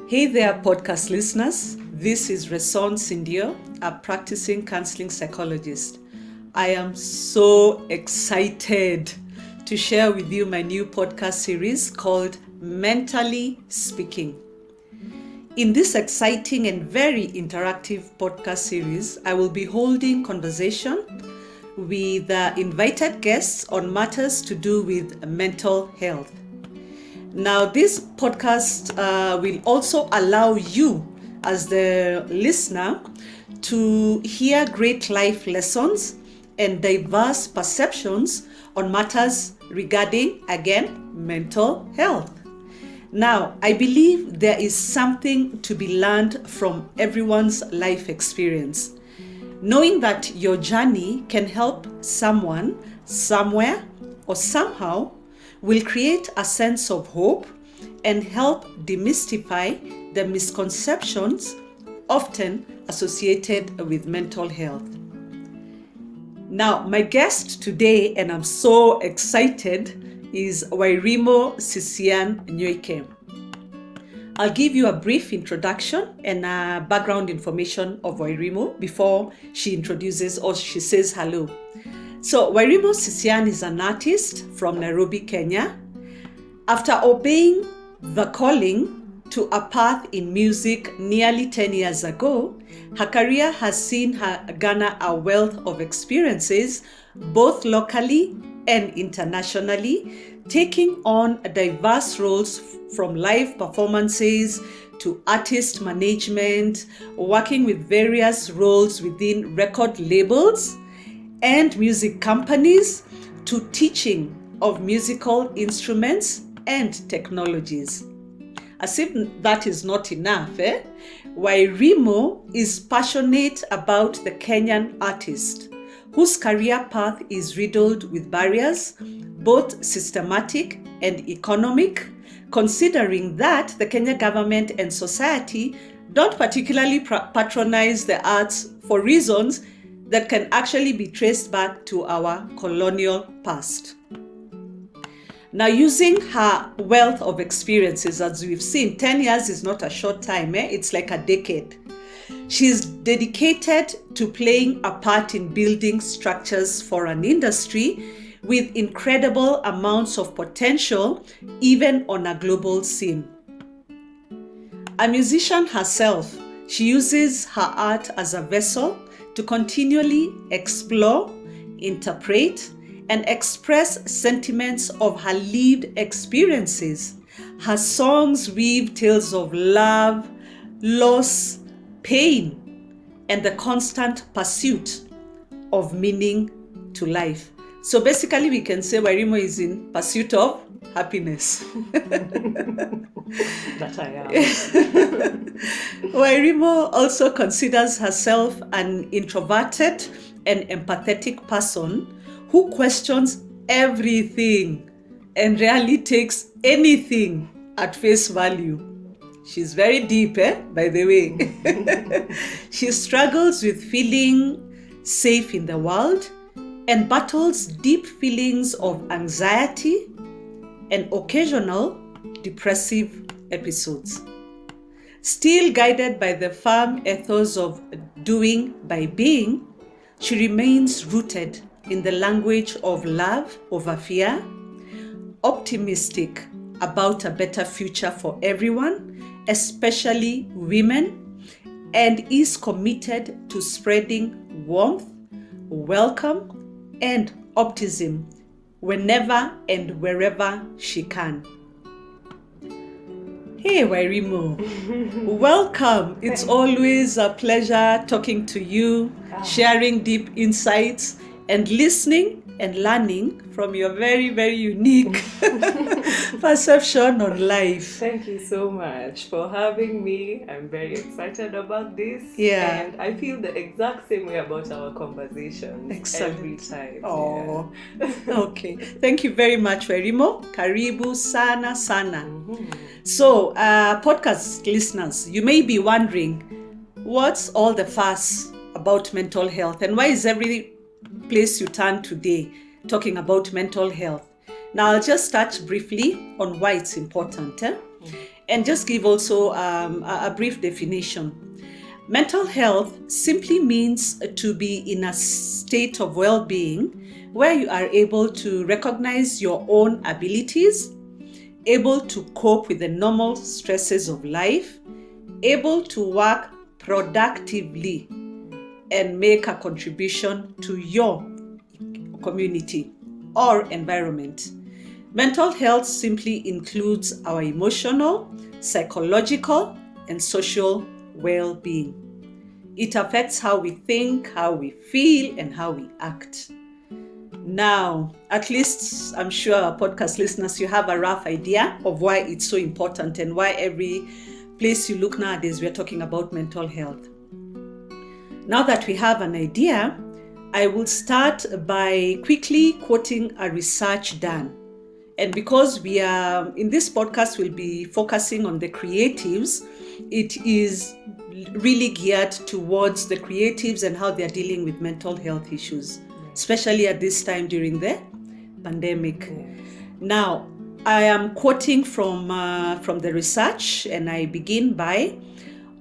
Hey there, podcast listeners. This is Reson Sindio, a practicing counseling psychologist. I am so excited to share with you my new podcast series called Mentally Speaking. In this exciting and very interactive podcast series, I will be holding conversation with invited guests on matters to do with mental health. Now, this podcast will also allow you, as the listener, to hear great life lessons and diverse perceptions on matters regarding, again, mental health. Now, I believe there is something to be learned from everyone's life experience. Knowing that your journey can help someone, somewhere, or somehow will create a sense of hope and help demystify the misconceptions often associated with mental health. Now, my guest today, and I'm so excited, is Wairimu Sisian Nyoike. I'll give you a brief introduction and background information of Wairimu before she introduces or she says hello. So, Wairimu Sisian is an artist from Nairobi, Kenya. After obeying the calling to a path in music nearly 10 years ago, her career has seen her garner a wealth of experiences, both locally and internationally, taking on diverse roles from live performances to artist management, working with various roles within record labels and music companies, to teaching of musical instruments and technologies. As if that is not enough, Wairimu is passionate about the Kenyan artist, whose career path is riddled with barriers, both systematic and economic, considering that the Kenya government and society don't particularly patronize the arts for reasons that can actually be traced back to our colonial past. Now, using her wealth of experiences, as we've seen, 10 years is not a short time, it's like a decade. She's dedicated to playing a part in building structures for an industry with incredible amounts of potential, even on a global scene. A musician herself, she uses her art as a vessel to continually explore, interpret, and express sentiments of her lived experiences. Her songs weave tales of love, loss, pain, and the constant pursuit of meaning to life. So basically, we can say Wairimu is in pursuit of happiness. That I am. Wairimu also considers herself an introverted and empathetic person who questions everything and rarely takes anything at face value. She's very deep, by the way. She struggles with feeling safe in the world and battles deep feelings of anxiety and occasional depressive episodes. Still guided by the firm ethos of doing by being, she remains rooted in the language of love over fear, optimistic about a better future for everyone, especially women, and is committed to spreading warmth, welcome, and optimism whenever and wherever she can. Hey Wairimu, welcome. It's always a pleasure talking to you, sharing deep insights, and listening and learning from your very, very unique perception on life. Thank you so much for having me. I'm very excited about this. Yeah. And I feel the exact same way about our conversations. Excellent. Every time. Oh, okay. Thank you very much, Wairimu. Karibu sana sana. So, podcast listeners, you may be wondering, what's all the fuss about mental health, and why is every place you turn today talking about mental health? Now, I'll just touch briefly on why it's important. And just give also a brief definition. Mental health simply means to be in a state of well-being where you are able to recognize your own abilities, able to cope with the normal stresses of life, able to work productively and make a contribution to your community or environment. Mental health simply includes our emotional, psychological, and social well-being. It affects how we think, how we feel, and how we act. Now, at least I'm sure our podcast listeners, you have a rough idea of why it's so important and why every place you look nowadays, we're talking about mental health. Now that we have an idea, I will start by quickly quoting a research done. And because we are in this podcast, we'll be focusing on the creatives, it is really geared towards the creatives and how they're dealing with mental health issues, especially at this time during the pandemic. Now, I am quoting from the research, and I begin by,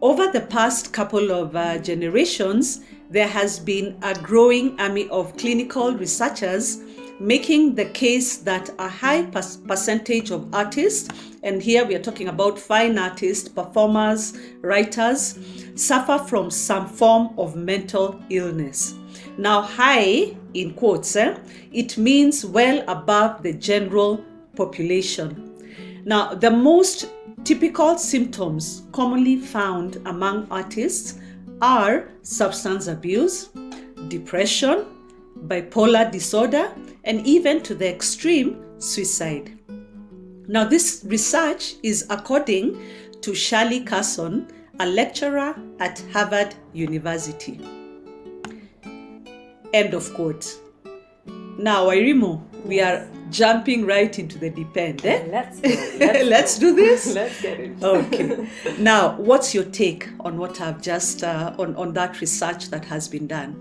over the past couple of generations, there has been a growing army of clinical researchers making the case that a high percentage of artists, and here we are talking about fine artists, performers, writers, suffer from some form of mental illness. Now, high, in quotes, it means well above the general population. Now, the most typical symptoms commonly found among artists are substance abuse, depression, bipolar disorder, and even to the extreme, suicide. Now, this research is according to Shirley Carson, a lecturer at Harvard University. End of quote. Now, Wairimu, we are jumping right into the deep end. Let's go. Let's do this. Let's get it. Okay. Now, what's your take on what I've just on that research that has been done?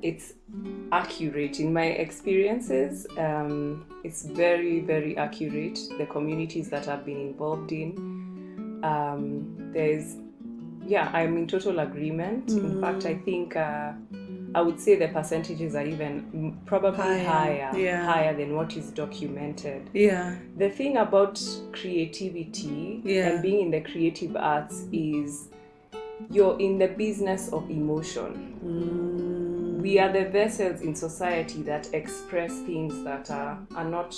It's accurate in my experiences. It's very, very accurate. The communities that I've been involved in, I'm in total agreement. In fact, I think I would say the percentages are even probably higher than what is documented. Yeah. The thing about creativity and being in the creative arts is you're in the business of emotion. We are the vessels in society that express things that are not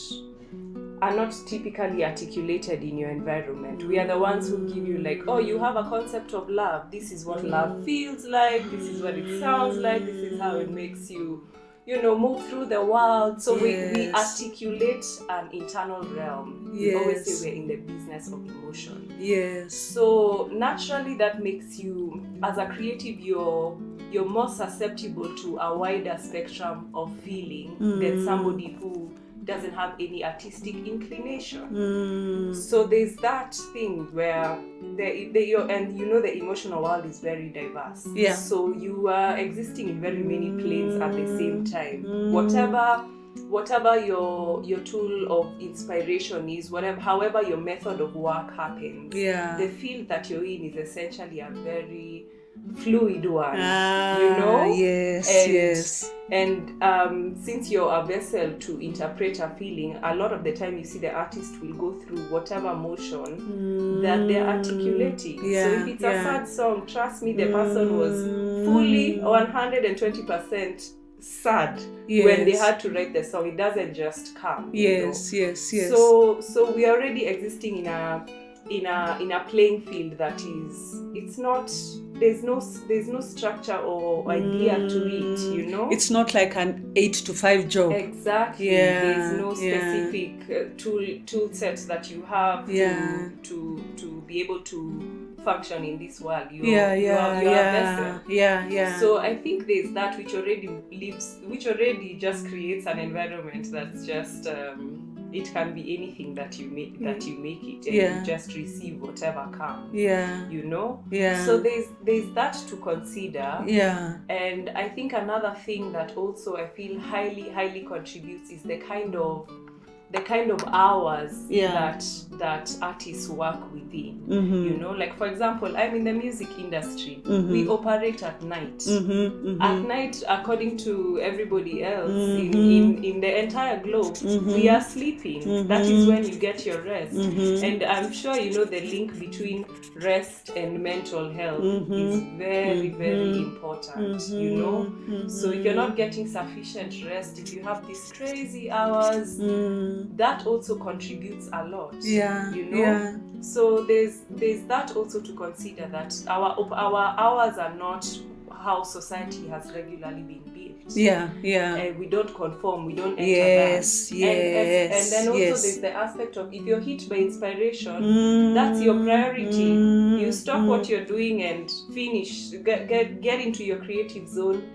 typically articulated in your environment. We are the ones who give you like, oh, you have a concept of love. This is what love feels like. This is what it sounds like. This is how it makes you, move through the world. So we articulate an internal realm. Yes. We always say we're in the business of emotion. Yes. So naturally that makes you, as a creative, you're more susceptible to a wider spectrum of feeling than somebody who doesn't have any artistic inclination. So there's that thing where the emotional world is very diverse. Yeah. So you are existing in very many planes at the same time. Whatever your tool of inspiration is, however your method of work happens, the field that you're in is essentially a very fluid one, Yes. And since you're a vessel to interpret a feeling, a lot of the time you see the artist will go through whatever emotion that they're articulating. So if it's a sad song, trust me, the person was fully 120% sad when they had to write the song. It doesn't just come. Yes. So we are already existing in a playing field that is, it's not, there's no structure or idea to it, It's not like an 8 to 5 job. Exactly. There's no specific tool sets that you have to be able to function in this world. You're a vessel. So I think there's that which already just creates an environment that's just it can be anything that you make it, and you just receive whatever comes. So there's that to consider. And I think another thing that also I feel highly contributes is the kind of the kind of hours Yeah. that artists work within. Mm-hmm. You know, like for example, I'm in the music industry. Mm-hmm. We operate at night. Mm-hmm. Mm-hmm. At night, according to everybody else Mm-hmm. in the entire globe, Mm-hmm. we are sleeping. Mm-hmm. That is when you get your rest. Mm-hmm. And I'm sure you know the link between rest and mental health Mm-hmm. is very, very Mm-hmm. important. Mm-hmm. You know, Mm-hmm. so if you're not getting sufficient rest, if you have these crazy hours, that also contributes a lot. Yeah. You know. Yeah. So there's that also to consider, that our hours are not how society has regularly been built. Yeah. Yeah. We don't conform, we don't enter Yes. that. Yes. And then also yes. there's the aspect of, if you're hit by inspiration, that's your priority. You stop what you're doing and finish, get into your creative zone,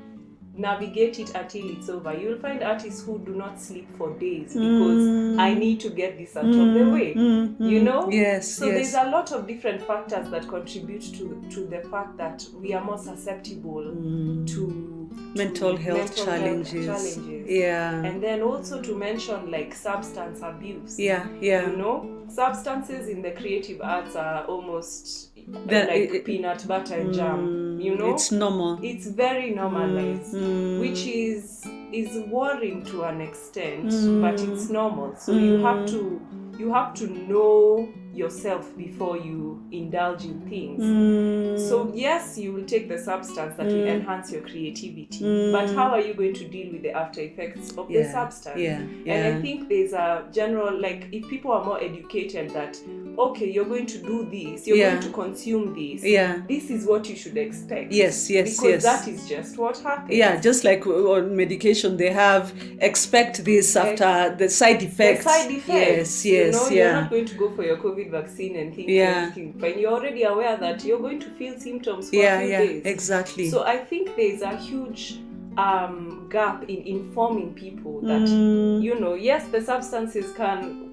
navigate it until it's over. You'll find artists who do not sleep for days because I need to get this out of the way. You know? Yes. So there's a lot of different factors that contribute to the fact that we are more susceptible to mental health challenges. Yeah. And then also to mention like substance abuse. Yeah. Yeah. You know, substances in the creative arts are almost like peanut butter and jam. You know, it's normal. It's very normalized, which is worrying to an extent, but it's normal. So you have to know yourself before you indulge in things. So yes, you will take the substance that will enhance your creativity, but how are you going to deal with the after effects of the substance? And I think there's a general, like, if people are more educated that, okay, you're going to do this, you're going to consume this, this is what you should expect. Yes. Because that is just what happens. Yeah, just like on medication, they have expect this after the side effects. The side effects. Yes. You know, you're not going to go for your COVID vaccine and think everything, but you're already aware that you're going to feel symptoms for a few days. Exactly. So I think there's a huge gap in informing people that you know, yes, the substances can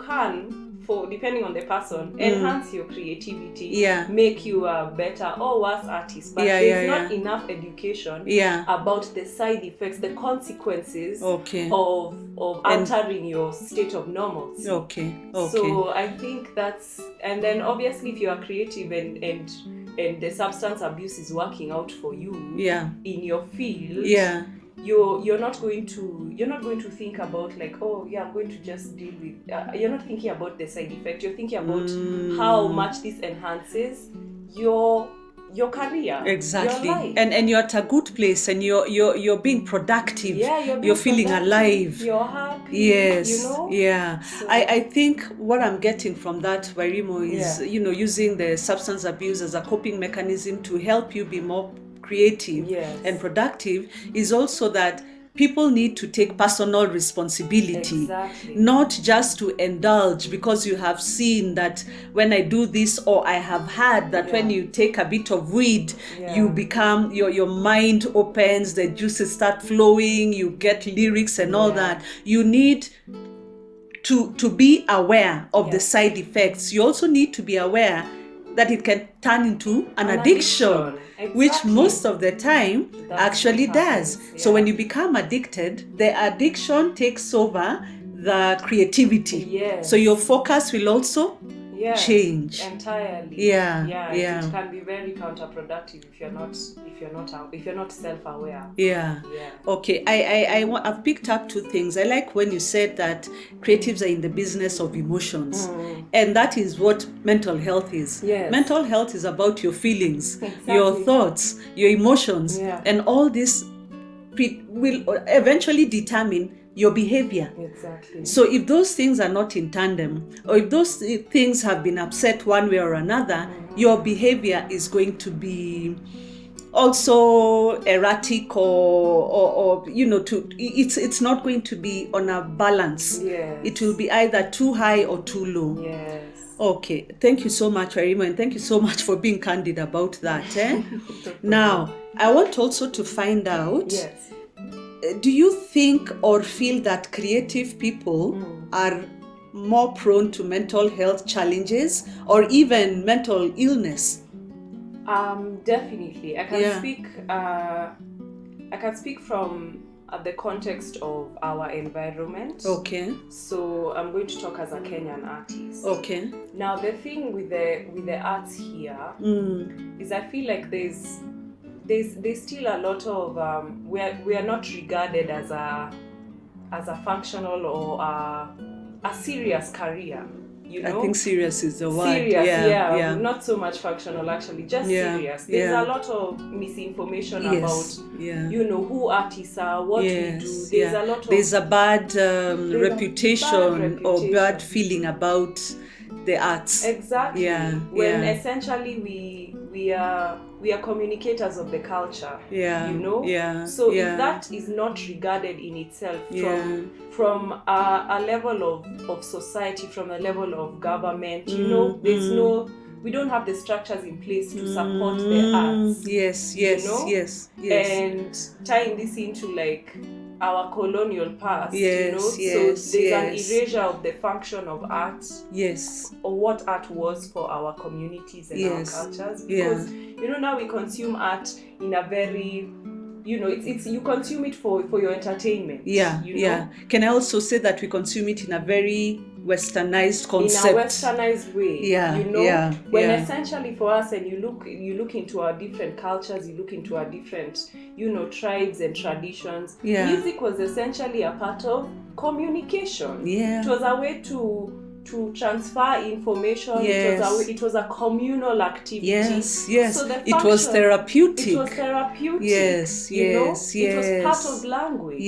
for, depending on the person, enhance your creativity, make you a better or worse artist, but there's not enough education about the side effects, the consequences of altering your state of normalcy. So I think that's, and then obviously if you are creative and the substance abuse is working out for you in your field, you're not going to think about like, oh yeah, I'm going to just deal with you're not thinking about the side effect. You're thinking about how much this enhances your career, exactly, your life. And you're at a good place, and you're being productive. You're feeling alive. You're happy. Yes. You know. So, I think what I'm getting from that, Wairimu, is you know, using the substance abuse as a coping mechanism to help you be more creative and productive, is also that people need to take personal responsibility, not just to indulge, because you have seen that when I do this, or I have heard that when you take a bit of weed, you become, your mind opens, the juices start flowing, you get lyrics and all that. You need to be aware of the side effects. You also need to be aware that it can turn into an addiction. Which most of the time actually does. So when you become addicted, the addiction takes over the creativity. So your focus will also change entirely. It can be very counterproductive if you're not self-aware. Okay, I've picked up two things. I like when you said that creatives are in the business of emotions, and that is what mental health is. Mental health is about your feelings, your thoughts, your emotions, and all this will eventually determine your behavior. So if those things are not in tandem, or if those things have been upset one way or another, your behavior is going to be also erratic, or you know, it's not going to be on a balance. It will be either too high or too low. Okay, thank you so much, Wairimu, and thank you so much for being candid about that. Now, I want also to find out, do you think or feel that creative people are more prone to mental health challenges or even mental illness? Definitely. I can speak from at the context of our environment. Okay. So I'm going to talk as a Kenyan artist. Okay. Now the thing with the arts here is I feel like there's still a lot of we are not regarded as a functional or a serious career. You know? I think serious is the word. Serious, Yeah. not so much functional actually, just Yeah, serious. There's yeah. a lot of misinformation Yes. about, Yeah. you know, who artists are, what we do. There's a lot of There's a bad reputation. or bad feeling about the arts. Exactly. Yeah. When yeah. essentially we are communicators of the culture. Yeah. You know. Yeah. So yeah. if that is not regarded in itself Yeah. from a level of society, from a level of government, you know, there's no. We don't have the structures in place to support the arts. Yes. You know? Yes. And tying this into like our colonial past, you know, so there's an erasure of the function of art, or what art was for our communities and our cultures, because you know, now we consume art in a very, you know, it's you consume it for your entertainment. You know? Can I also say that we consume it in a very westernized concept? In a westernized way. You know? When essentially for us, and you look into our different cultures, you look into our different, you know, tribes and traditions. Music was essentially a part of communication. It was a way to transfer information. It was a communal activity. So it was therapeutic. You know, it was part of language.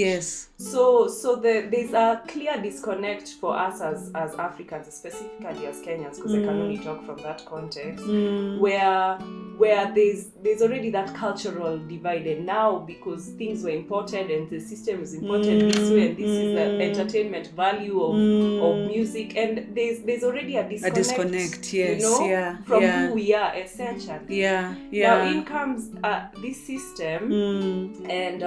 So there's a clear disconnect for us as Africans, specifically as Kenyans, because I can only talk from that context, where there's already that cultural divide, and now because things were imported and the system is imported this way, and this is the entertainment value of music, and there's already a disconnect, you know, from who we are essentially. Now in comes this system, and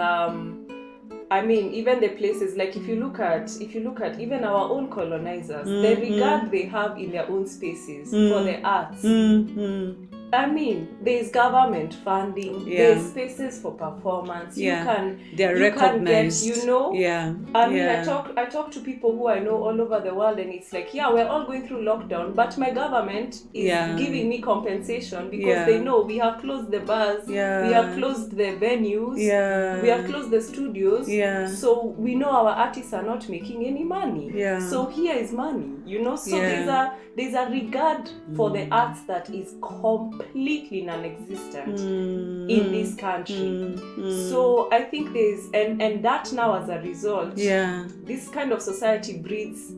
I mean, even the places, like if you look at even our own colonizers, the regard they have in their own spaces for the arts. I mean, there's government funding, there's spaces for performance. They're you recognized. Can get, you know. I mean, I talk to people who I know all over the world, and it's like, we're all going through lockdown, but my government is giving me compensation because they know we have closed the bars, we have closed the venues, we have closed the studios, so we know our artists are not making any money. So here is money, you know. So there's a regard for the arts that is completely non-existent in this country. So I think there's and that now as a result, this kind of society breeds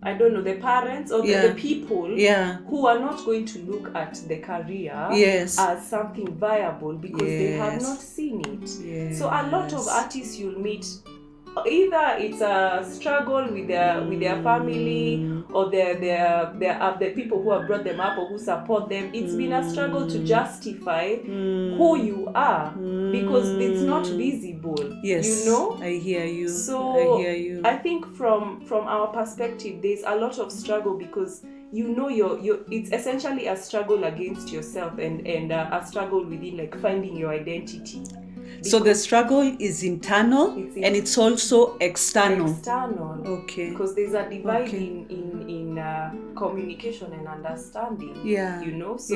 I don't know, the parents or the people who are not going to look at the career as something viable because they have not seen it. So a lot of artists you'll meet, either it's a struggle with their family or the people who have brought them up or who support them. It's been a struggle to justify who you are because it's not visible. You know? I hear you. So I hear you. I think from our perspective, there's a lot of struggle because you know it's essentially a struggle against yourself and a struggle within, like, finding your identity. So the struggle is internal and it's also external. Okay. Because there's a divide in communication and understanding. You know, so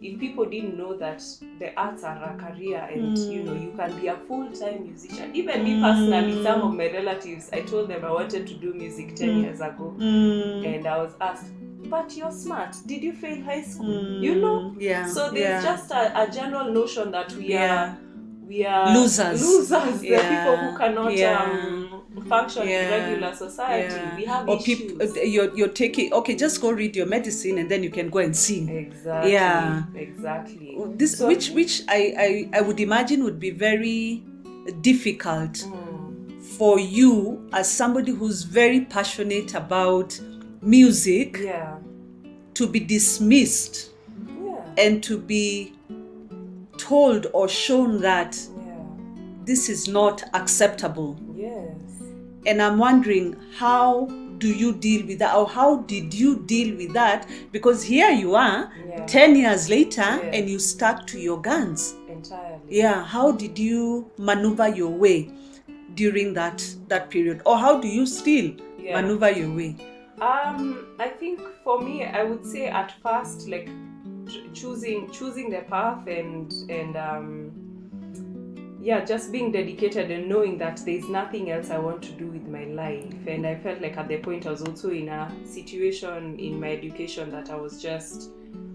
if people didn't know that the arts are a career and you know you can be a full-time musician. Even me personally, some of my relatives, I told them I wanted to do music 10 years ago, and I was asked, but you're smart, did you fail high school? You know? So there's just a general notion that we are losers, the people who cannot function in regular society. We have issues. You're taking, just go read your medicine and then you can go and sing. Exactly. This, so, which I would imagine would be very difficult for you as somebody who's very passionate about music to be dismissed and to be told or shown that this is not acceptable. And I'm wondering, how do you deal with that, or how did you deal with that? Because here you are 10 years later and you stuck to your guns. Entirely. Yeah, how did you maneuver your way during that period, or how do you still maneuver your way? I think for me, I would say at first, like choosing the path and just being dedicated and knowing that there's nothing else I want to do with my life. And I felt like at the point I was also in a situation in my education that I was just,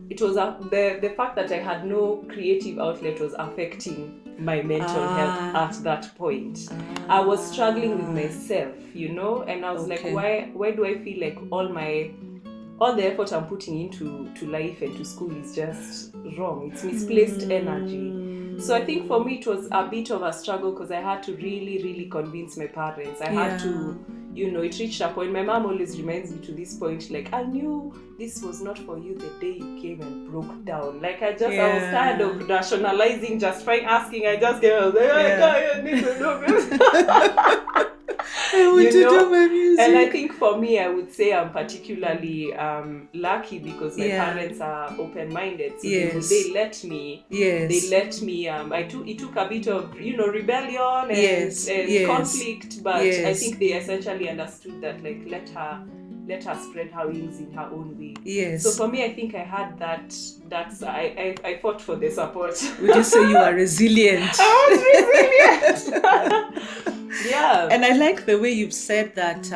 it was the fact that I had no creative outlet was affecting my mental health at that point. I was struggling with myself, and I was like, why do I feel like all the effort I'm putting into life and to school is just wrong? It's misplaced energy. So I think for me it was a bit of a struggle because I had to really, really convince my parents. I had to, it reached a point. My mom always reminds me to this point, like, I knew this was not for you the day you came and broke down. Like I was tired of rationalizing, justifying, asking. I just came, I was like, I need to do this. I want to do my music. And I think for me, I would say I'm particularly lucky because my parents are open-minded. So they let me. They let me. It took a bit of rebellion and conflict, but I think they essentially understood that, like, let her spread her wings in her own way. Yes. So for me, I think I had that. I fought for the support. Would you say you are resilient? I was resilient. Yeah. And I like the way you've said that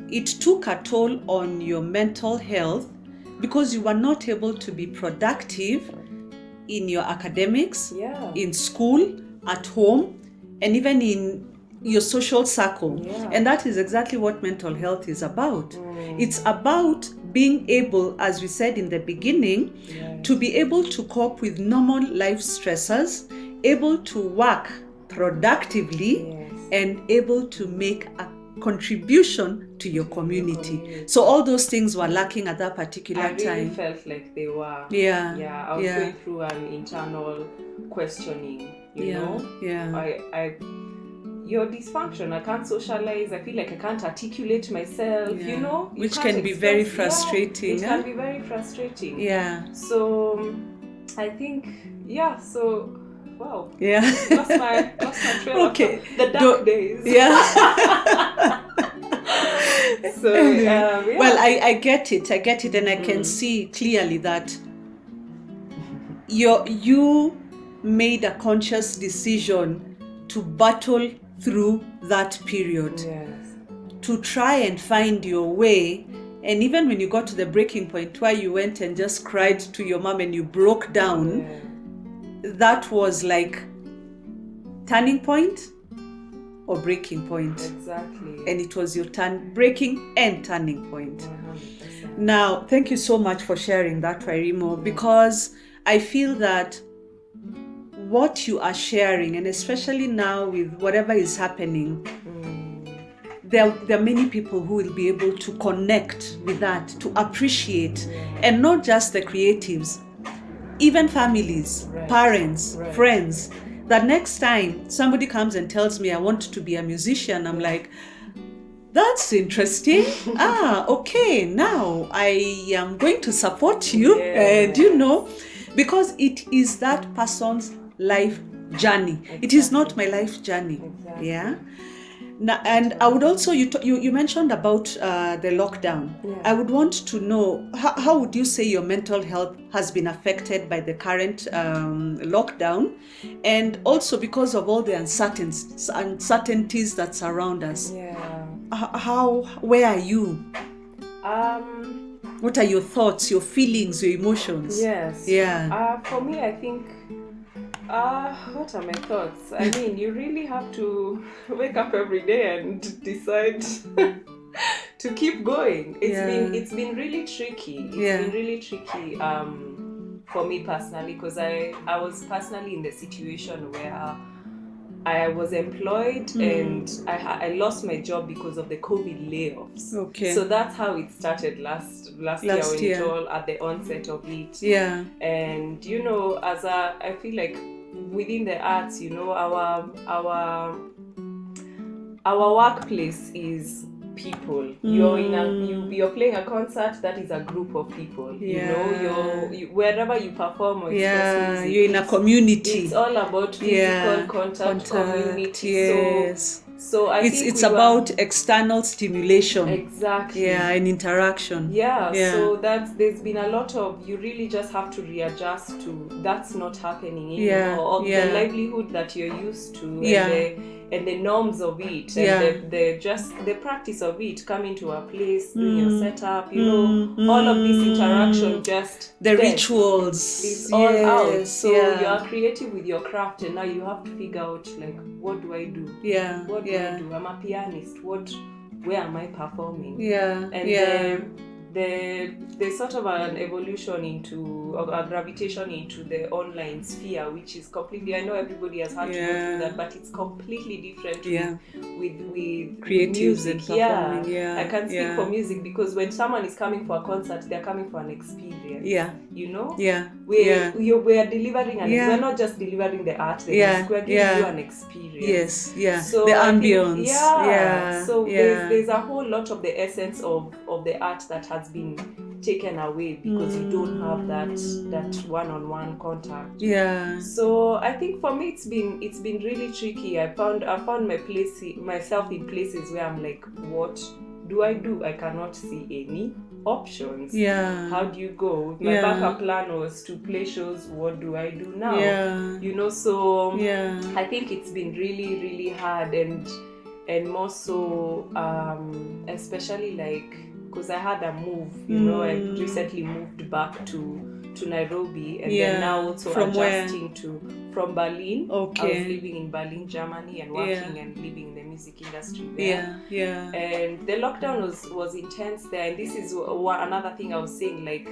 it took a toll on your mental health because you were not able to be productive in your academics, in school, at home, and even in your social circle. And that is exactly what mental health is about. It's about being able, as we said in the beginning, to be able to cope with normal life stressors, able to work productively, and able to make a contribution to your community. So all those things were lacking at that particular time. I really felt like they were. I was going through an internal questioning, you know. Your dysfunction, I can't socialize, I feel like I can't articulate myself, which can be very frustrating. It can be very frustrating. So I think, wow. Lost my trail of the dark days. So, well, I get it, and I can see clearly that you made a conscious decision to battle through that period, to try and find your way. And even when you got to the breaking point where you went and just cried to your mom and you broke down, that was like turning point or breaking point. Exactly. And it was your breaking and turning point. 100%. Now, thank you so much for sharing that, Wairimu, because I feel that what you are sharing, and especially now with whatever is happening, there are many people who will be able to connect with that, to appreciate, and not just the creatives, even families, parents, friends, that next time somebody comes and tells me I want to be a musician, I'm like, that's interesting. Okay, now I am going to support you, because it is that person's life journey. Exactly. It is not my life journey. Exactly. Now, and I would also, you mentioned about the lockdown. I would want to know, how would you say your mental health has been affected by the current lockdown, and also because of all the uncertainties that surround us? Where are you? What are your thoughts, your feelings, your emotions? For me, I think, what are my thoughts? I mean, you really have to wake up every day and decide to keep going. It's been really tricky. It's been really tricky for me personally, because I was personally in the situation where I was employed and I lost my job because of the COVID layoffs. Okay. So that's how it started last year when it all at the onset of it. And I feel like within the arts, our workplace is people. You're playing a concert that is a group of people. Yeah. Wherever you perform or express music, you're in a community. It's all about physical contact, community. Yes. So I think it's about external stimulation. Exactly. Yeah, and interaction. Yeah. So there's been a lot of, you really just have to readjust to that's not happening anymore. Or the livelihood that you're used to, and the norms of it, and the practice of it, coming to a place, doing your setup, all of this interaction, just the rituals, it's all out. So you are creative with your craft, and now you have to figure out, like, what do I do? What do I do? I'm a pianist. Where am I performing? And there's sort of an evolution into, or a gravitation into the online sphere, which is completely, I know everybody has had to go through that, but it's completely different with creatives music. And performing. I can speak for music, because when someone is coming for a concert, they're coming for an experience. We're delivering we're not just delivering the art, the music, we're giving you an experience. So the ambience. So there's a whole lot of the essence of the art that has been taken away, because you don't have that one-on-one contact. So I think for me it's been really tricky. I found myself in places where I'm like, what do? I cannot see any options. How do you go? My backup plan was to play shows. What do I do now? So I think it's been really, really hard, and more so especially like, because I had a move, I recently moved back to Nairobi, and then now also adjusting from Berlin. Okay. I was living in Berlin, Germany, and working and living in the music industry there. And the lockdown was intense there, and this is another thing I was saying, like,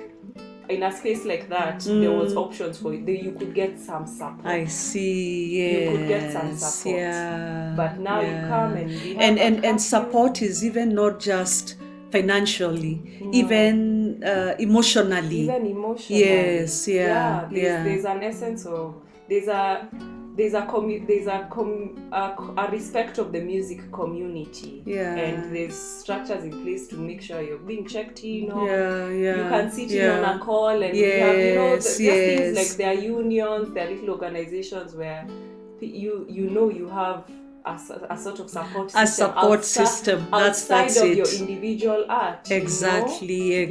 in a space like that, there was options for you. You could get some support. I see. Yes. You could get some support. But now you come and support is even not just financially, even emotionally. Yes. There's an essence of there's a respect of the music community, and there's structures in place to make sure you're being checked in. You can sit in on a call, and we have things like there are unions, there are little organizations where you have a sort of support system. Outside of your individual art. Exactly.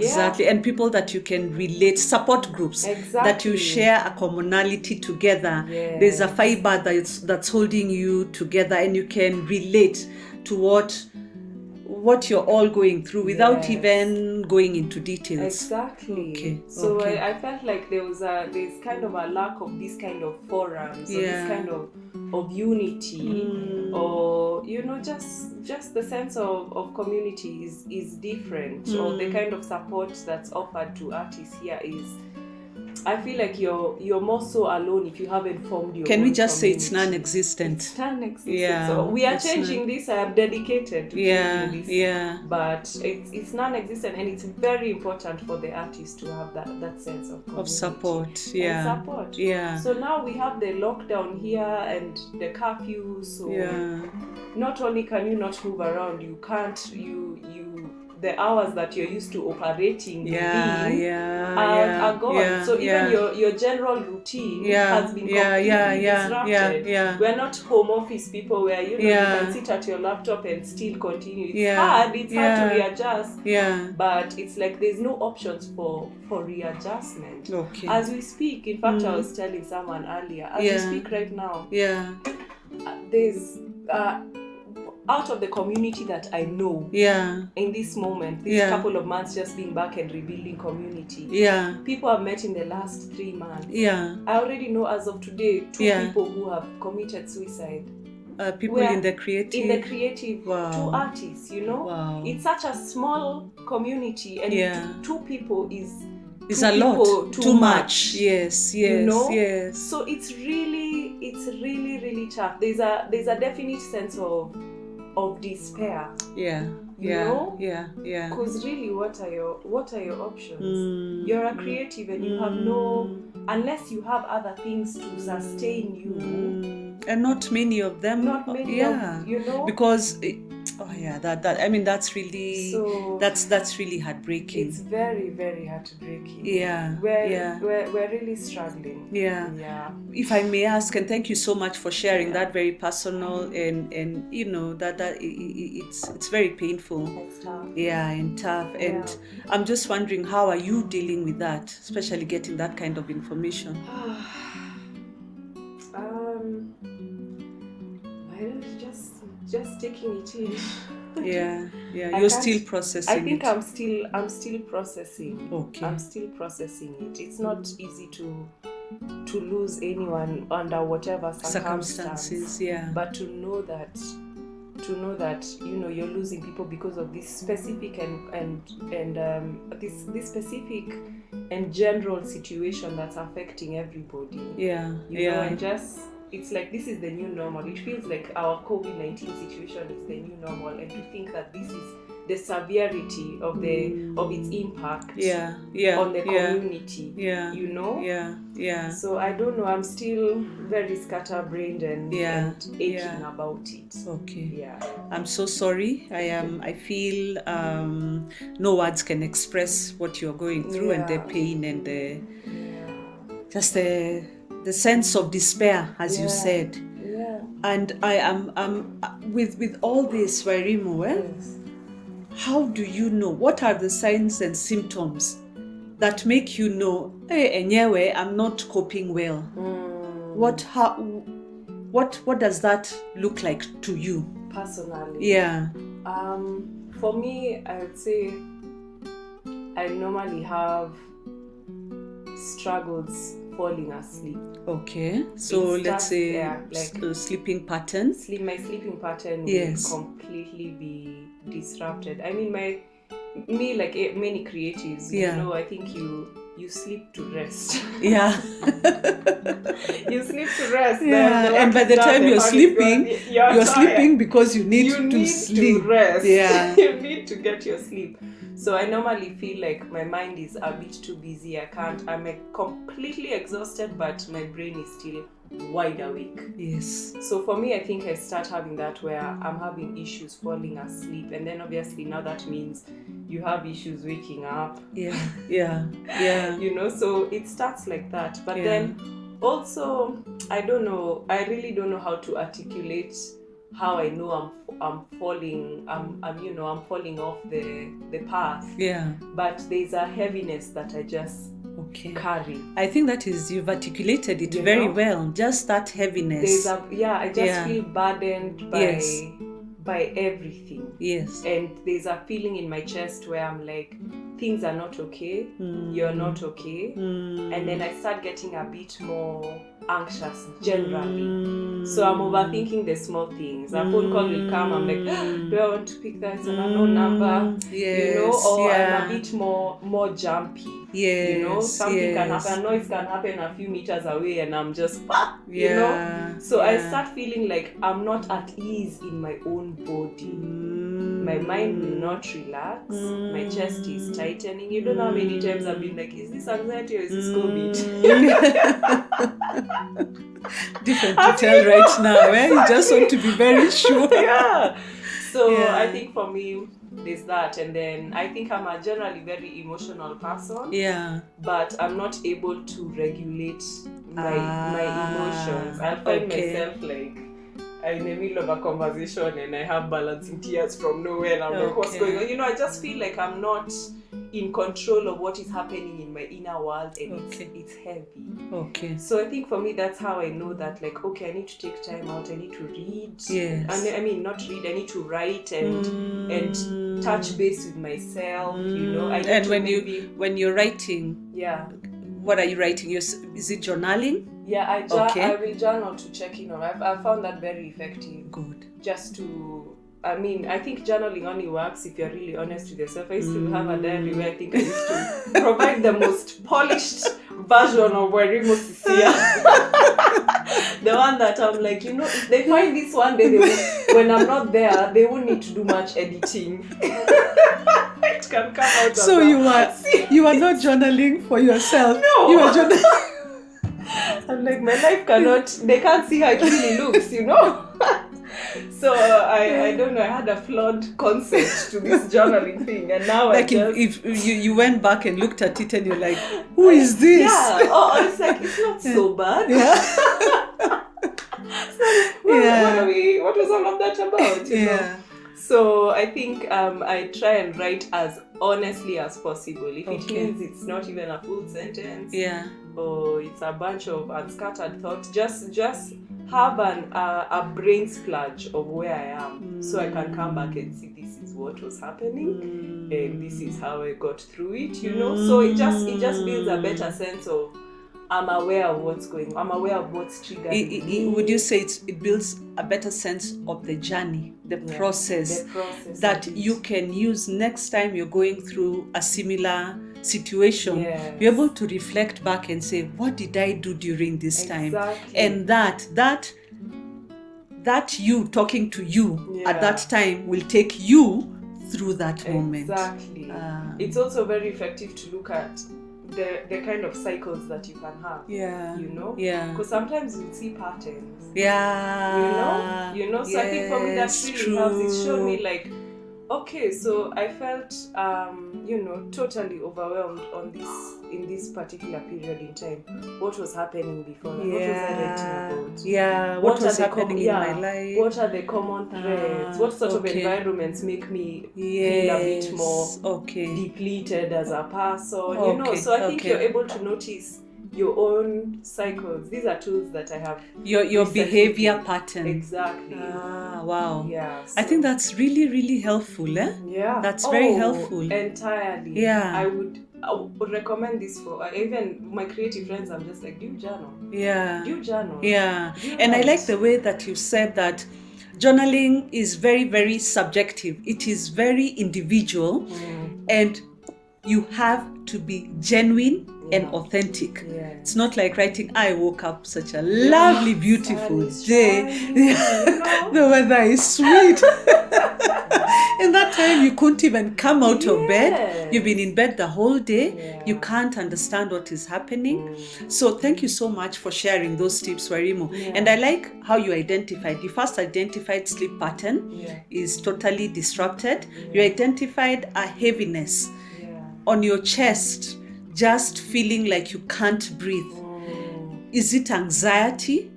And people that you can relate, support groups that you share a commonality together. There's a fiber that's holding you together, and you can relate to what you're all going through without even going into details. Exactly. So I felt like there's kind of a lack of this kind of forums, or this kind of unity, or just the sense of community is different, or the kind of support that's offered to artists here is, I feel like you're more so alone if you haven't formed your Can own we just community. say it's non-existent? It's non-existent. So we are changing this. I am dedicated to changing this. But it's non-existent, and it's very important for the artist to have that sense of community. Of support. And support. So now we have the lockdown here and the curfew. So not only can you not move around, you can't the hours that you're used to operating are gone. So even your general routine has been completely disrupted. We're not home office people where you can sit at your laptop and still continue. It's hard to readjust. But it's like there's no options for readjustment. As we speak, in fact, I was telling someone earlier, as we speak right now, there's out of the community that I know in this moment, this couple of months just being back and rebuilding community, people I've met in the last 3 months, I already know as of today 2 people who have committed suicide. People in the creative 2 artists, it's such a small community, and 2 people is a lot, too much. Yes. So it's really, really tough. There's a definite sense of despair. Because really, what are your options? You're a creative, and you have unless you have other things to sustain you, and not many of them. Not many of, because Oh yeah, that I mean that's really So that's really heartbreaking. it's very, very heartbreaking. Yeah, yeah. We're really struggling. Yeah. Yeah. If I may ask, and thank you so much for sharing Yeah. that very personal and you know that it's very painful. It's tough. Yeah, and tough. And Yeah. I'm just wondering, how are you dealing with that, especially getting that kind of information? I don't just taking it in. Yeah, I you're can't- still processing I think it. I'm still processing. Okay. I'm still processing it. It's not easy to lose anyone under whatever Circumstances, yeah. but to know that you know you're losing people because of this specific and this specific and general situation that's affecting everybody. Yeah, You know, and just it's like this is the new normal. It feels like our COVID-19 situation is the new normal, and to think that this is the severity of its impact on the community. You know? Yeah. So I don't know. I'm still very scatterbrained and aching about it. Okay. Yeah. I'm so sorry. I feel no words can express what you're going through and the pain and just the sense of despair, as you said. Yeah. And I am with all this, Wairimu, Yes. how do you know? What are the signs and symptoms that make you know, hey, anyway, I'm not coping well? What does that look like to you? Personally? Yeah. For me, I would say I normally have struggles falling asleep. Okay. So let's say sleeping pattern. My sleeping pattern will completely be disrupted. I mean, me like many creatives, you know, I think you sleep to rest. Yeah. You sleep to rest. Yeah. And by the time you're sleeping, you're sleeping because you need to sleep. To rest. Yeah. You need to get your sleep. So I normally feel like my mind is a bit too busy. I'm completely exhausted, but my brain is still wide awake. Yes. So for me, I think I start having that where I'm having issues falling asleep, and then obviously now that means you have issues waking up. Yeah. You know, so it starts like that. But then also, I don't know. I really don't know how to articulate how I know I'm falling. I'm falling off the path. Yeah. But there's a heaviness that I just carry. I think that is, you've articulated it very well. Just that heaviness. I just feel burdened by everything. Yes. And there's a feeling in my chest where I'm like, things are not okay. You're not okay. And then I start getting a bit more anxious generally. So I'm overthinking the small things. A phone call will come, I'm like, do I want to pick that? It's an unknown number. Yes. You know, or I'm a bit more jumpy. Yes. You know, something can happen, a noise can happen a few meters away, and I'm just you know. So I start feeling like I'm not at ease in my own body. My mind will not relax. My chest is tightening. You don't know how many times I've been like, is this anxiety or is this COVID? Different to tell right now. You just want to be very sure. So I think for me, there's that, and then I think I'm a generally very emotional person. Yeah. But I'm not able to regulate my emotions. I'll find myself like in the middle of a conversation and I have balancing tears from nowhere, and I'm like, what's going on? You know, I just feel like I'm not in control of what is happening in my inner world, and it's heavy. Okay. So I think for me, that's how I know that, like, okay, I need to take time out. I need to read. Yes. And I mean, not read. I need to write and touch base with myself. You know. And when you're writing, what are you writing? Is it journaling? Yeah, I will journal to check in on. I found that very effective. Good. Just to, I mean, I think journaling only works if you're really honest with yourself. I used to have a diary where I think I used to provide the most polished version of Wairimu Sisia. The one that I'm like, you know, if they find this one day, when I'm not there, they won't need to do much editing. It can come out. So you are not journaling for yourself. No. You are journaling. I'm like, my life cannot, they can't see how it really looks, you know. So I don't know, I had a flawed concept to this journaling thing, and now Like if you went back and looked at it and you're like, who is this? Yeah, it's like, it's not so bad. Yeah. What was all of that about? You know? So I think I try and write as honestly as possible. If it means it's not even a full sentence, or it's a bunch of unscattered thoughts, just have a brain splurge of where I am, so I can come back and see this is what was happening, and this is how I got through it. You know, so it just builds a better sense of, I'm aware of what's going on. I'm aware of what's triggering. Would you say it builds a better sense of the journey, the process that you can use next time you're going through a similar situation? You're able to reflect back and say, what did I do during this time? And that you talking to you at that time will take you through that moment. Exactly. It's also very effective to look at the kind of cycles that you can have. You know? Because sometimes you see patterns. You know? So I think for me that really helps. It showed me like, okay, so I felt totally overwhelmed in this particular period in time. What was happening before that? What was I writing about? What was happening in my life? What are the common threads? What sort of environments make me feel a bit more depleted as a person? You know, so I think you're able to notice your own cycles. These are tools that I have. Your behavior pattern. Exactly. Wow. Yeah. So I think that's really, really helpful. Yeah. That's very helpful. Entirely. Yeah. I would recommend this for even my creative friends. I'm just like, do journal. Do journal. And I like the way that you said that journaling is very, very subjective. It is very individual, and you have to be genuine and authentic. It's not like writing, I woke up such a lovely, beautiful day. The weather is sweet. And that time you couldn't even come out of bed. You've been in bed the whole day. You can't understand what is happening. So thank you so much for sharing those tips, Wairimu. And I like how you first identified sleep pattern is totally disrupted. You identified a heaviness on your chest, just feeling like you can't breathe. Is it anxiety?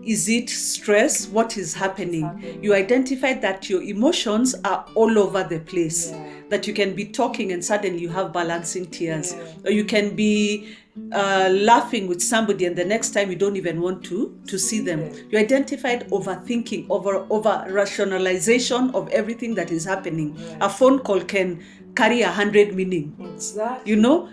Is it stress? What is happening? You identified that your emotions are all over the place. That you can be talking and suddenly you have balancing tears. Or you can be laughing with somebody and the next time you don't even want to see them. You identified overthinking, over rationalization of everything that is happening. A phone call can carry 100 meaning. You know,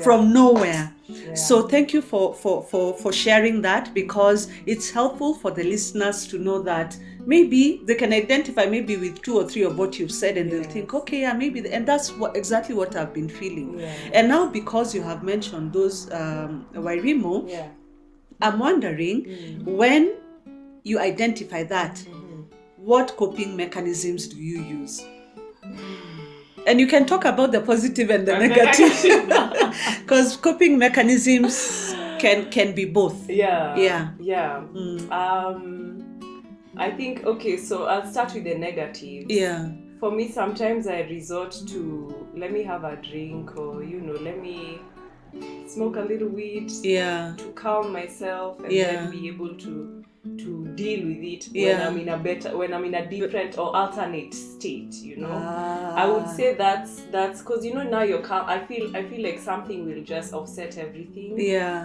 from nowhere. So thank you for sharing that, because it's helpful for the listeners to know that maybe they can identify maybe with 2 or 3 of what you've said, and they'll think, okay, maybe, and that's exactly what I've been feeling. And now because you have mentioned those Wairimu, I'm wondering, when you identify that, what coping mechanisms do you use? And you can talk about the positive and the negative, because coping mechanisms can be both. I think, okay, so I'll start with the negatives. For me, sometimes I resort to, let me have a drink, or let me smoke a little weed to calm myself and then be able to deal with it when I'm in a different or alternate state, I would say that's because now you're calm. I feel like something will just offset everything,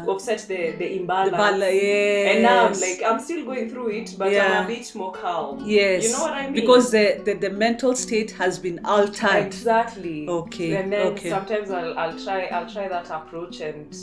offset the imbalance, and now I'm like, I'm still going through it, but I'm a bit more calm. You know what I mean? Because the mental state has been altered. Exactly. And then sometimes I'll try that approach, and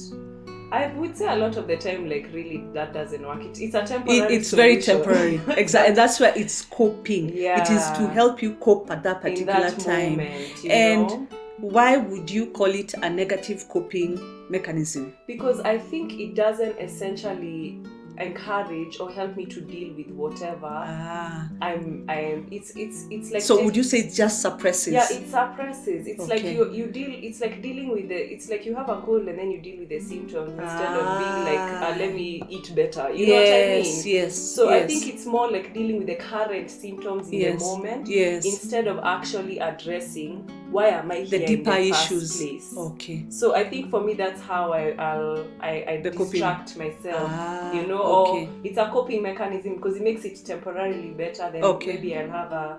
I would say a lot of the time, like, really, that doesn't work. It's a temporary It's very temporary. Exactly. And that's why it's coping. It is to help you cope at that particular time. Moment, why would you call it a negative coping mechanism? Because I think it doesn't essentially encourage or help me to deal with whatever it's like. So would you say it just suppresses? Yeah, it suppresses. It's like Okay. you deal. It's like dealing with it's like you have a cold and then you deal with the symptoms instead of being like, let me eat better. You know what I mean? Yes. So I think it's more like dealing with the current symptoms in the moment, Yes. instead of actually addressing why am I here The deeper in the issues. first place. Okay. So I think for me that's how I distract myself. You know, okay. or it's a coping mechanism because it makes it temporarily better. Then maybe I'll have a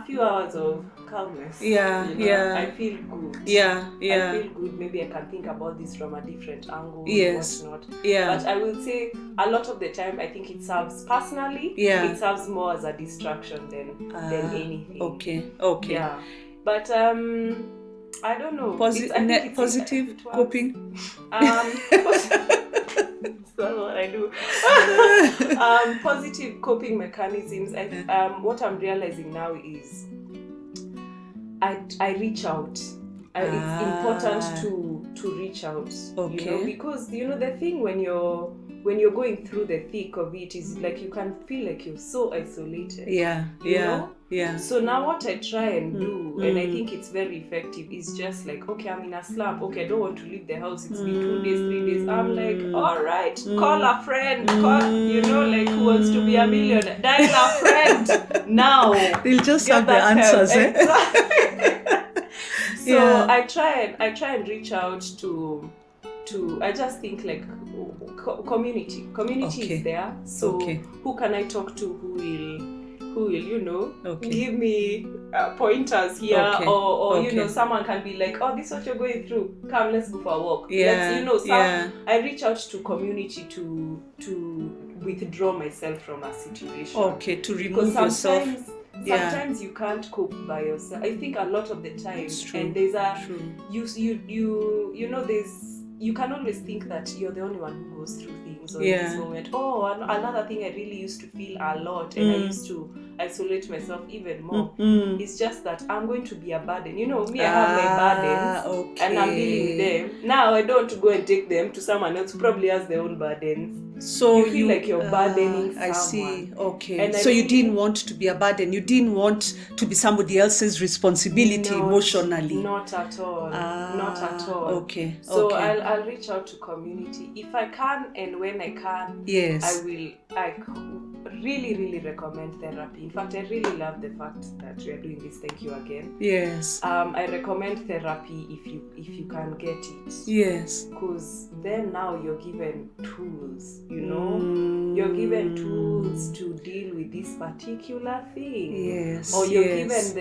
few hours of calmness. Yeah, you know? yeah. I feel good. Yeah. I feel good. Maybe I can think about this from a different angle. Yes. Whatnot. Yeah. But I will say a lot of the time, I think it serves personally. Yeah. It serves more as a distraction than anything. Okay. Yeah. But I don't know. Positive coping. That's what I do. Positive coping mechanisms. What I'm realizing now is I reach out. It's important to reach out. Okay. You know, because you know the thing when you're going through the thick of it is like you can feel like you're so isolated. Yeah. You know? Yeah. So now what I try and do, and I think it's very effective, is just like, okay, I'm in a slump. Okay, I don't want to leave the house. It's been 2 days, 3 days. I'm like, all right, call a friend. Call, you know, like who wants to be a millionaire? Dial a friend now. They'll just have the answers. So I try and reach out to I just think like community is there. So who can I talk to who will you know give me pointers here, or you know, someone can be like, oh, this is what you're going through, come, let's go for a walk. I reach out to community to withdraw myself from a situation, to remove yourself. Sometimes you can't cope by yourself. I think a lot of the time, and there's you know, you can always think that you're the only one who goes through things in this moment. Another thing I really used to feel a lot, and I used to isolate myself even more. It's just that I'm going to be a burden. You know, me, I have my burdens, and I'm dealing with them. Now I don't go and take them to someone else who probably has their own burdens. So you feel like you're burdening someone. I see. Okay. And so you didn't want to be a burden. You didn't want to be somebody else's responsibility emotionally. Not at all. Not at all. Okay. So I'll reach out to community if I can, and when I can, I will. I really, really recommend therapy. In fact, I really love the fact that we are doing this. Thank you again. Yes. I recommend therapy if you can get it. Yes. Because then now you're given tools. You know, you're given tools to deal with this particular thing. Yes. Or you're given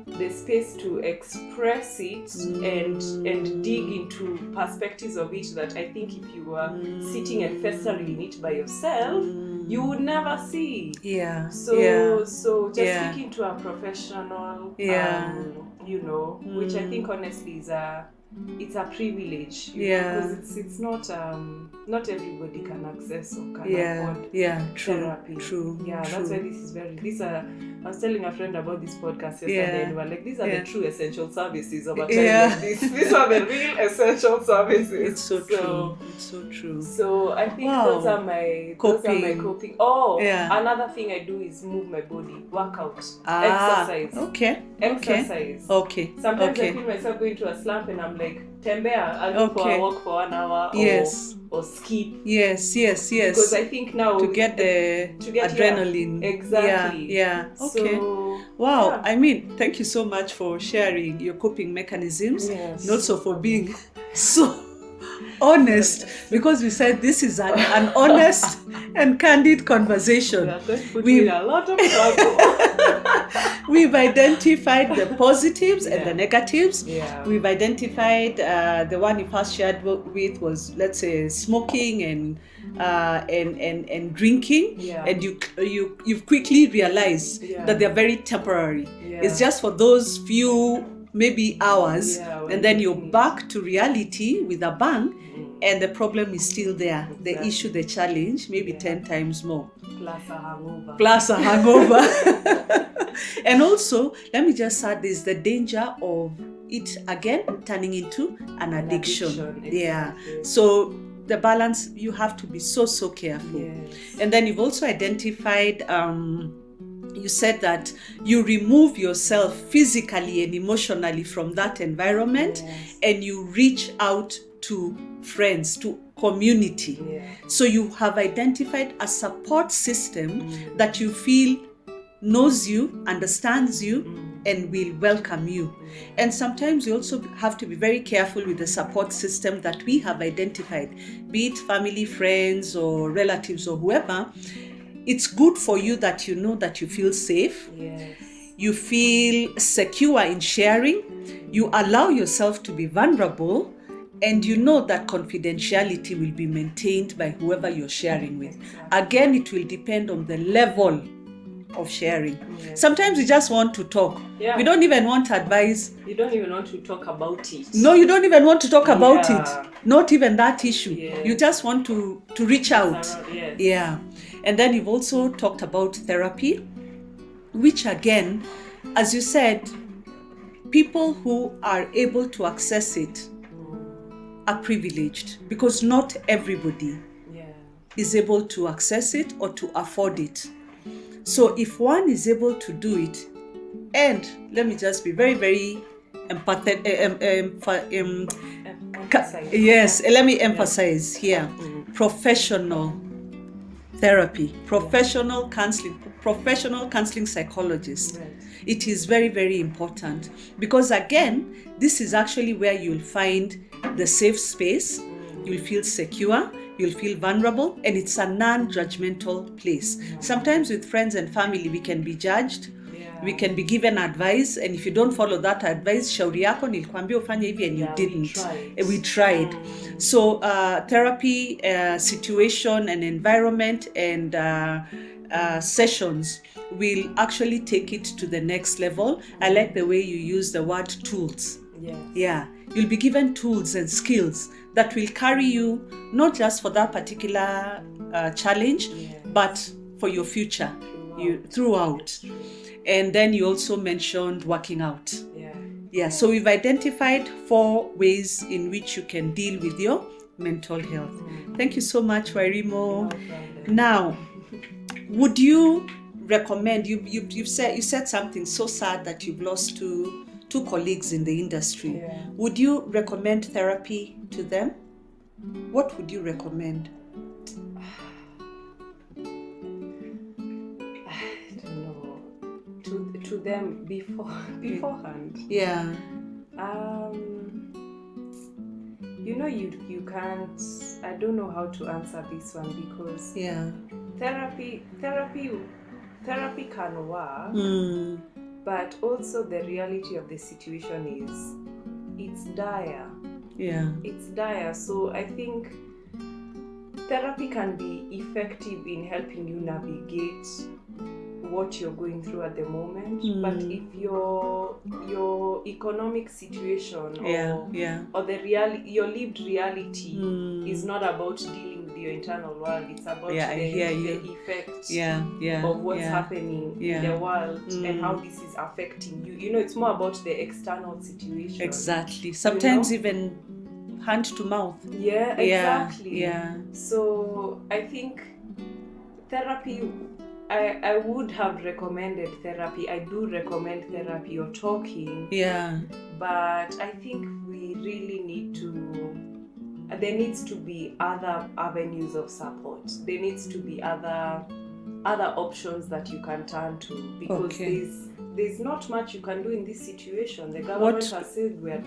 the space to express it and dig into perspectives of it that I think if you were sitting and festering in it by yourself, you would never see. Yeah. So just speaking to a professional, you know, which I think honestly is it's a privilege, because it's not everybody can access or can afford therapy. True. That's why this is I was telling a friend about this podcast yesterday, and we were like, these are the true essential services of a time like this. These are the real essential services. It's so true. It's so true. So I think those are my coping. Another thing I do is move my body, workout, exercise. Exercise. Sometimes I feel myself going to a slump and I'm like, tembea, I'll go for a walk for 1 hour or skip. Yes. Because I think now to get adrenaline. Exactly. Yeah. Okay. So, wow. I mean, thank you so much for sharing your coping mechanisms, and also for being so honest, because we said this is an honest and candid conversation. We've a lot of trouble. We've identified the positives and the negatives. We've identified the one you first shared with was, let's say, smoking and drinking, and you've quickly realized that they're very temporary. It's just for those few maybe hours, and then you're back to reality with a bang, and the problem is still there. The issue, the challenge, maybe 10 times more. Plus a hangover. And also, let me just add this, the danger of it again turning into an addiction. Exactly. So the balance, you have to be so careful. Yes. And then you've also identified, you said that you remove yourself physically and emotionally from that environment, Yes. and you reach out to friends, to community. Yeah. So you have identified a support system that you feel knows you, understands you, and will welcome you. And sometimes you also have to be very careful with the support system that we have identified, be it family, friends, or relatives, or whoever. It's good for you that you know that you feel safe, Yes. you feel secure in sharing, you allow yourself to be vulnerable, and you know that confidentiality will be maintained by whoever you're sharing with. Exactly. Again, it will depend on the level of sharing. Yes. Sometimes we just want to talk. Yeah. We don't even want advice. You don't even want to talk about it. No, you don't even want to talk about Yeah. it. Not even that issue. Yes. You just want to reach out. Yes. Yeah. And then you've also talked about therapy, which again, as you said, people who are able to access it are privileged, because not everybody Yeah. is able to access it or to afford it. So if one is able to do it, and let me just be very empathetic, Emphasize. yes, Yeah. let me emphasize here, professional therapy, professional counseling psychologist. Right. It is very important, because again, this is actually where you'll find the safe space, you'll feel secure, you'll feel vulnerable, and it's a non-judgmental place. Sometimes with friends and family, we can be judged, we can be given advice, and if you don't follow that advice, shauri yako nilikwambia ufanye hivi, and you didn't. We tried. So therapy situation and environment and sessions will actually take it to the next level. I like the way you use the word tools. Yes. Yeah, you'll be given tools and skills that will carry you not just for that particular challenge, but for your future throughout. And then you also mentioned working out. Yeah, so we've identified 4 ways in which you can deal with your mental health. Thank you so much, Wairimo. Now, would you recommend, you said something so sad that you've lost two colleagues in the industry. Yeah. Would you recommend therapy to them? What would you recommend? I don't know. To them beforehand. Yeah. You can't. I don't know how to answer this one, because therapy can work, but also the reality of the situation is it's dire. Yeah. It's dire. So I think therapy can be effective in helping you navigate what you're going through at the moment. But if your economic situation or your lived reality is not about dealing with your internal world, it's about the effects of what's happening in the world and how this is affecting you. You know, it's more about the external situation. Exactly. Sometimes even hand to mouth. Yeah, exactly. Yeah. So I think therapy, I would have recommended therapy. I do recommend therapy or talking. Yeah. But I think we really need to, there needs to be other avenues of support. There needs to be other options that you can turn to, because there's not much you can do in this situation. The government has said we're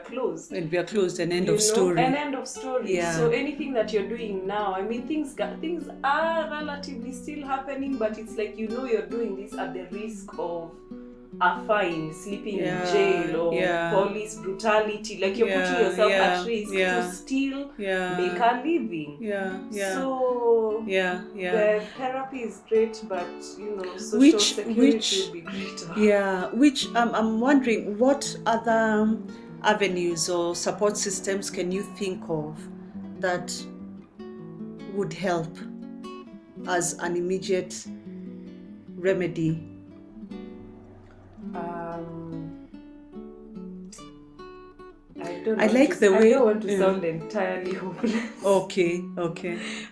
closed. And we are closed, an end of story. An end of story. Yeah. So anything that you're doing now, I mean, things are relatively still happening, but it's like, you're doing this at the risk of a fine, sleeping in jail, or police brutality. Like, you're putting yourself at risk to still make a living. So the therapy is great, but social security would be greater. Yeah, which I'm wondering, what other avenues or support systems can you think of that would help as an immediate remedy? I I like the way. I don't want to sound entirely hopeless. Okay.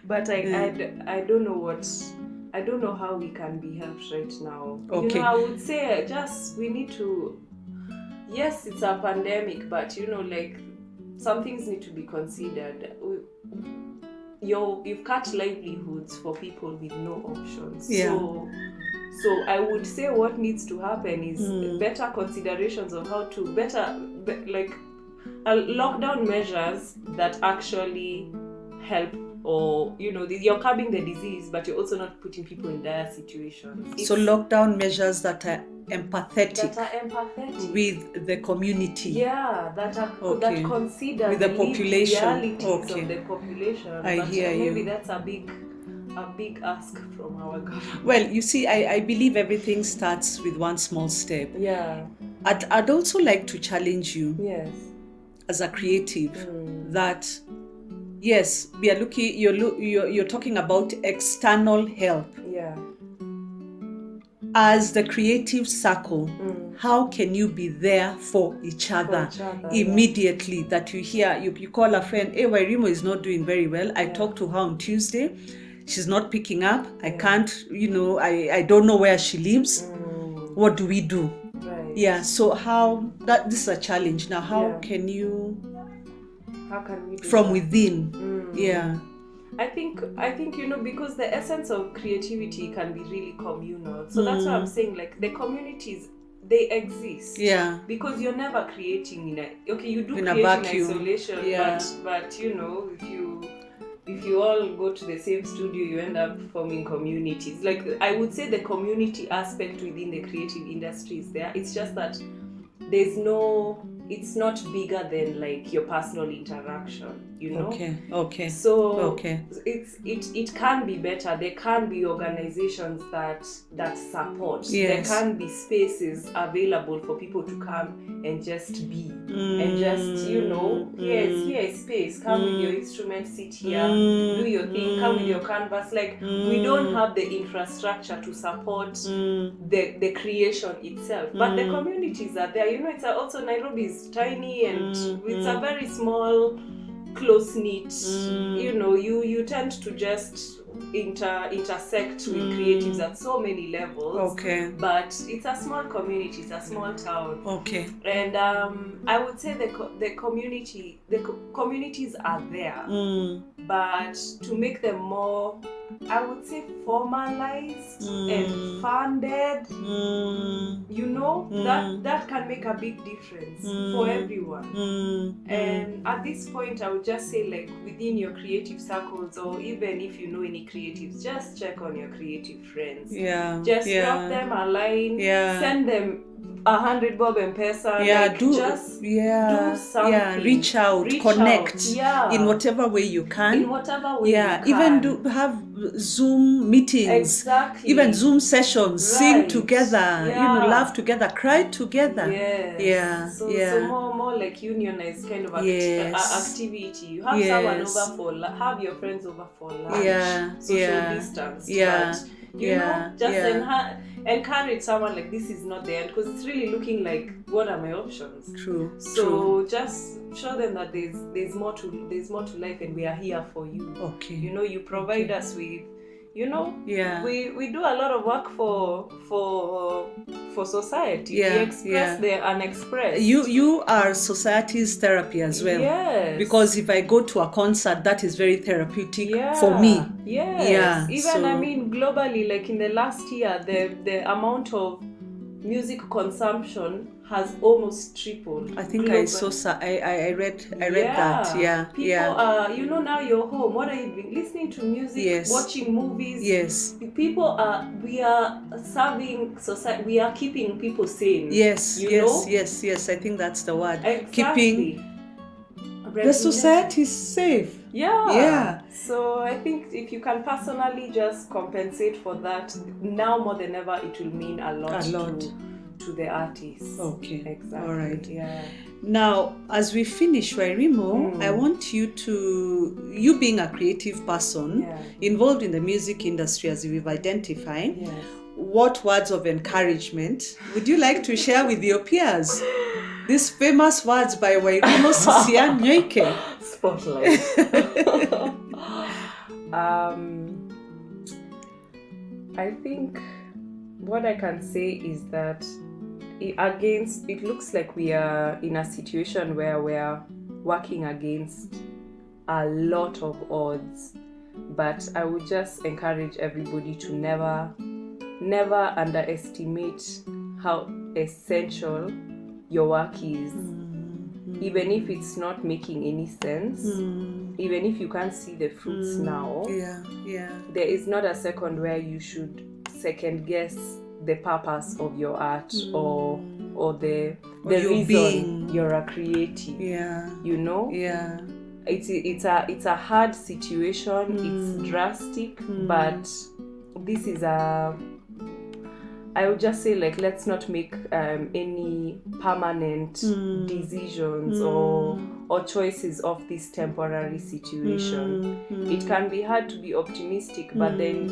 But I don't know what. I don't know how we can be helped right now. Okay. You know, I would say just we need to. Yes, it's a pandemic, but you know, like some things need to be considered. You've cut livelihoods for people with no options. Yeah. So I would say what needs to happen is better considerations of how to lockdown measures that actually help, or you know, you're curbing the disease, but you're also not putting people in dire situations. So lockdown measures that are empathetic with the community. Yeah, that consider with the population. Realities of the population. I hear you. Maybe that's a big ask from our government. Well, you see, I believe everything starts with one small step. Yeah. I'd also like to challenge you. Yes. As a creative, that yes, we are looking. You're talking about external help. Yeah. As the creative circle, how can you be there for each other immediately? That you hear, you call a friend, hey, Wairimu is not doing very well. I talked to her on Tuesday. She's not picking up. I can't, I don't know where she lives. What do we do? Right. Yeah, so this is a challenge. Now, how can we do from that? Within? Yeah. I think because the essence of creativity can be really communal. So that's why I'm saying, like, the communities, they exist. Yeah. Because you're never creating you do in create a vacuum. In isolation. Yeah. But you know, if you all go to the same studio, you end up forming communities. Like, I would say the community aspect within the creative industry is there. It's just that it's not bigger than like your personal interaction, you know. Okay. So it can be better. There can be organizations that support. Yes. There can be spaces available for people to come and just be and just here is space. Come with your instrument, sit here, do your thing. Come with your canvas. Like, we don't have the infrastructure to support the creation itself, but the communities are there. You know, it's also Nairobi is tiny and it's a very small, close-knit, you tend to just intersect with creatives at so many levels. Okay. But it's a small community, it's a small town. Okay. And I would say the communities are there, but to make them more, I would say, formalized and funded, that can make a big difference for everyone. And at this point, I would just say, like, within your creative circles, or even if you know any creatives, just check on your creative friends. Yeah. Just drop them a line. Yeah. Send them 100 bob M-Pesa. Yeah. Do something. Yeah. Reach out. Connect. Yeah. In whatever way you can. In whatever way you can. Even have Zoom meetings. Exactly. Even Zoom sessions. Right. Sing together. Laugh together. Cry together. Yes. Yeah. So more like unionized kind of activity. You have someone over have your friends over for lunch. Social distance. But just encourage someone, like, this is not the end, because it's really looking like, what are my options? True. So just show them that there's more to life, and we are here for you. Okay. You provide us with, we do a lot of work for society. We express the unexpressed. You are society's therapy as well. Yes. Because if I go to a concert, that is very therapeutic for me. Yes. Yeah. Even globally, like in the last year, the amount of music consumption has almost tripled. I think globally. I read that. Yeah. People are, now you're home. What are you doing? Listening to music, yes. Watching movies. Yes. We are serving society. We are keeping people sane. Yes. Yes. I think that's the word. Exactly. Keeping the society safe. Yeah. So I think if you can personally just compensate for that, now more than ever, it will mean a lot. To the artists. Okay. Exactly. All right. Yeah. Now, as we finish, Wairimu, I want you being a creative person involved in the music industry, as we've identified, what words of encouragement would you like to share with your peers these famous words by Wairimu Sisian Nyoike. Spotlight. I think what I can say is that it looks like we are in a situation where we're working against a lot of odds, but I would just encourage everybody to never underestimate how essential your work is. Even if it's not making any sense, even if you can't see the fruits now, there is not a second where you should second guess the purpose of your art or the reason being. you're a creative. You know? It's a hard situation, it's drastic, but this is I would just say, like, let's not make any permanent decisions or choices of this temporary situation. It can be hard to be optimistic, but then,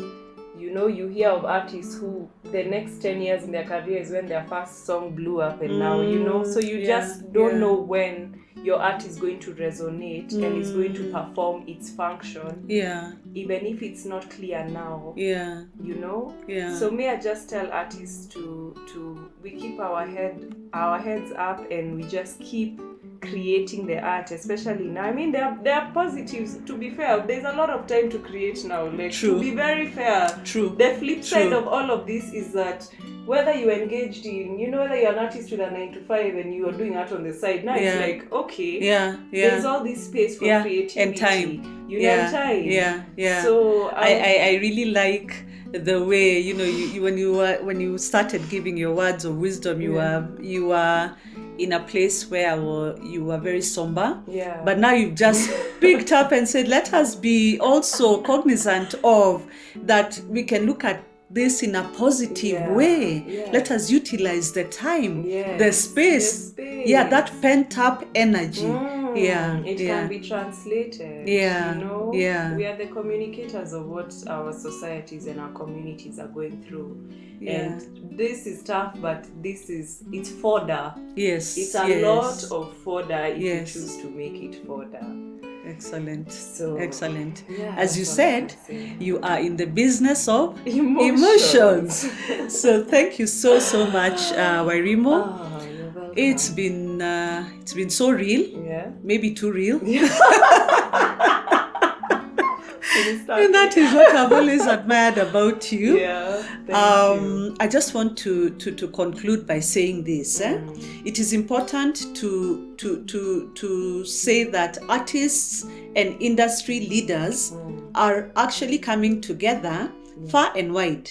you know, you hear of artists who the next 10 years in their career is when their first song blew up, and now, you know, so you just don't know when your art is going to resonate and is going to perform its function, even if it's not clear now, you know. So may I just tell artists to we keep our heads up and we just keep creating the art, especially now. I mean, there are positives. To be fair, there's a lot of time to create now. Like, to be very fair, the flip side of all of this is that whether you're engaged in, you know, whether you're an artist with a 9-to-5 and you are doing art on the side, now it's like, okay, there's all this space for creativity and time. You know, time. So I really like the way, you know, you when you started giving your words of wisdom, you were in a place where you were very somber, but now you've just picked up and said, let us be also cognizant of that we can look at this in a positive way. Let us utilize the time, the space, that pent up energy. It can be translated. You know, we are the communicators of what our societies and our communities are going through. And this is tough, but it's fodder. It's a lot of fodder if you choose to make it fodder. Excellent. So, excellent. As you said, you are in the business of emotions. So thank you so much, Wairimu. You're welcome. It's been so real. Maybe too real. And that is what I've always admired about you. Thank you. I just want to conclude by saying this. It is important to say that artists and industry leaders are actually coming together far and wide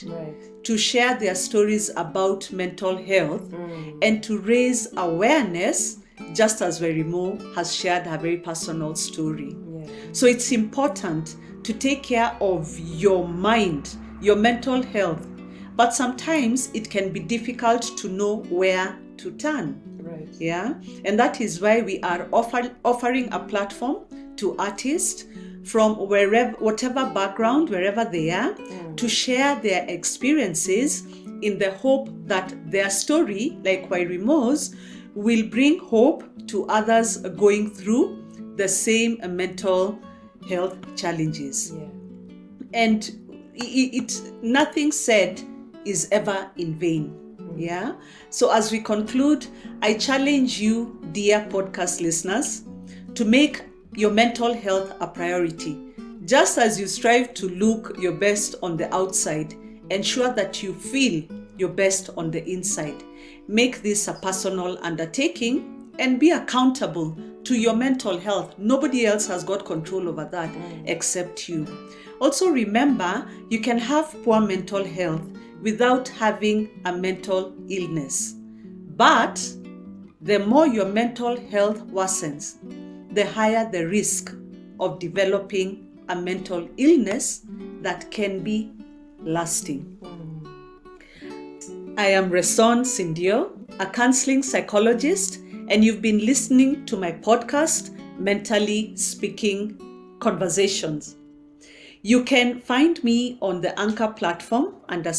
to share their stories about mental health and to raise awareness, just as Wairimu has shared her very personal story. So it's important to take care of your mind, your mental health. But sometimes it can be difficult to know where to turn. And that is why we are offering a platform to artists from whatever background, wherever they are, to share their experiences in the hope that their story, like Wairimu's, will bring hope to others going through the same mental health challenges. And nothing said is ever in vain. So as we conclude, I challenge you, dear podcast listeners, to make your mental health a priority. Just as you strive to look your best on the outside, ensure that you feel your best on the inside. Make this a personal undertaking and be accountable to your mental health. Nobody else has got control over that except you. Also remember, you can have poor mental health without having a mental illness. But the more your mental health worsens, the higher the risk of developing a mental illness that can be lasting. I am Reson Sindio, a counseling psychologist, and you've been listening to my podcast, Mentally Speaking Conversations. You can find me on the Anchor platform under